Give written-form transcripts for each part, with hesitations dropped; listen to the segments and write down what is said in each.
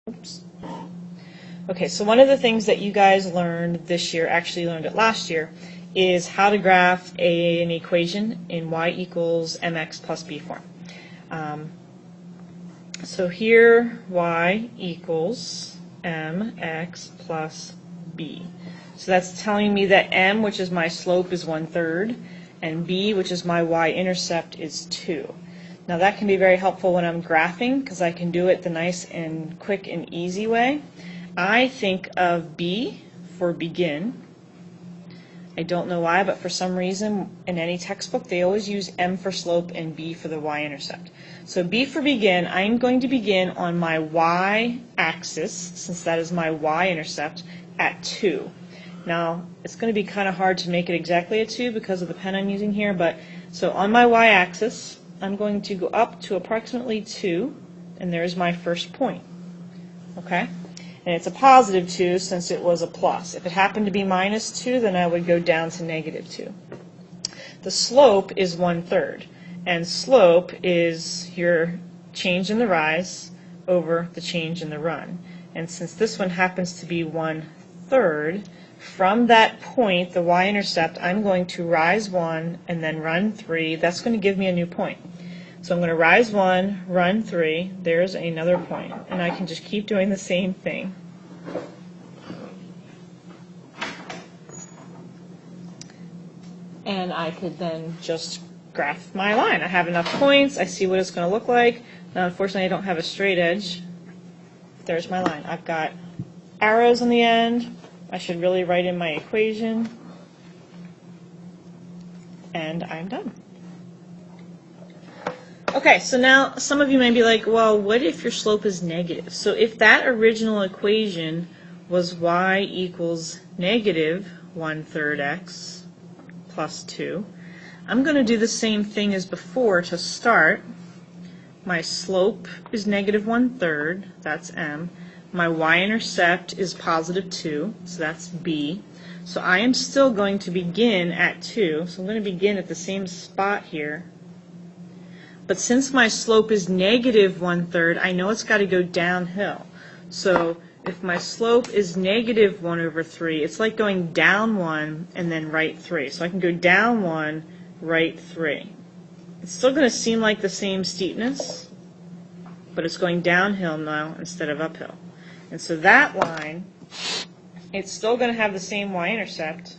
Oops. Okay, so one of the things that you guys learned this year, actually learned it last year, is how to graph an equation in y equals mx plus b form. So here y equals mx plus b. So that's telling me that m, which is my slope, is 1/3, and b, which is my y-intercept, is 2. Now that can be very helpful when I'm graphing because I can do it the nice and quick and easy way. I think of B for begin. I don't know why, but for some reason in any textbook they always use M for slope and B for the y-intercept. So B for begin, I'm going to begin on my y-axis, since that is my y-intercept, at 2. Now it's going to be kind of hard to make it exactly a 2 because of the pen I'm using here, but so on my y-axis I'm going to go up to approximately 2, and there's my first point. Okay? And it's a positive 2 since it was a plus. If it happened to be -2, then I would go down to -2. The slope is 1/3, and slope is your change in the rise over the change in the run. And since this one happens to be 1/3, from that point, the y-intercept, I'm going to rise 1 and then run 3. That's going to give me a new point. So I'm going to rise 1, run 3, there's another point. And I can just keep doing the same thing. And I could then just graph my line. I have enough points, I see what it's going to look like. Now unfortunately I don't have a straight edge. There's my line. I've got arrows on the end. I should really write in my equation. And I'm done. Okay, so now some of you may be like, well, what if your slope is negative? So if that original equation was y equals negative 1/3 x plus 2, I'm going to do the same thing as before to start. My slope is negative 1/3, that's m. My y-intercept is positive 2, so that's b. So I am still going to begin at 2, so I'm going to begin at the same spot here. But since my slope is negative 1/3, I know it's got to go downhill. So if my slope is negative 1/3, it's like going down 1 and then right 3. So I can go down 1, right 3. It's still going to seem like the same steepness, but it's going downhill now instead of uphill. And so that line, it's still going to have the same y-intercept,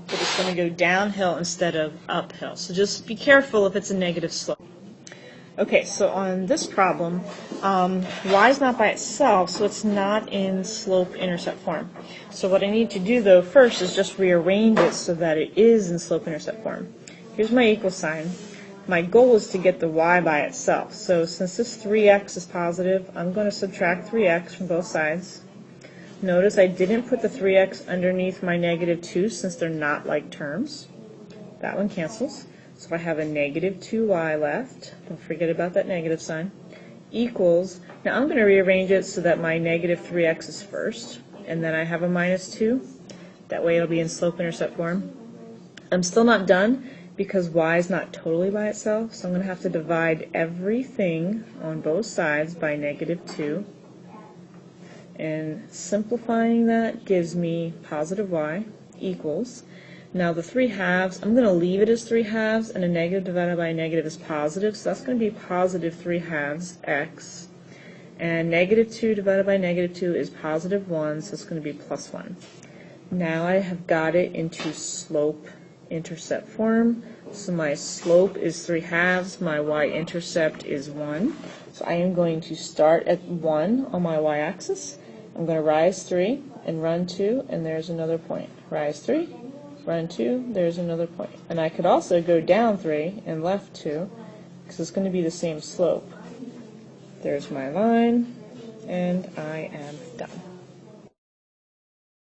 but it's going to go downhill instead of uphill. So just be careful if it's a negative slope. Okay, so on this problem, y is not by itself, so it's not in slope-intercept form. So what I need to do, though, first is just rearrange it so that it is in slope-intercept form. Here's my equal sign. My goal is to get the y by itself. So since this 3x is positive, I'm going to subtract 3x from both sides. Notice I didn't put the 3x underneath my -2 since they're not like terms. That one cancels. So I have a -2y left. Don't forget about that negative sign. Equals, now I'm going to rearrange it so that my -3x is first, and then I have a -2. That way it'll be in slope-intercept form. I'm still not done because y is not totally by itself, so I'm going to have to divide everything on both sides by -2. And simplifying that gives me positive y equals. Now the 3/2, I'm going to leave it as 3/2, and a negative divided by a negative is positive, so that's going to be positive 3/2 x. And -2 divided by -2 is positive 1, so it's going to be plus 1. Now I have got it into slope-intercept form. So my slope is 3/2, my y-intercept is 1. So I am going to start at 1 on my y-axis. I'm going to rise 3 and run 2, and there's another point. Rise 3, run 2, there's another point. And I could also go down 3 and left 2, because it's going to be the same slope. There's my line, and I am done.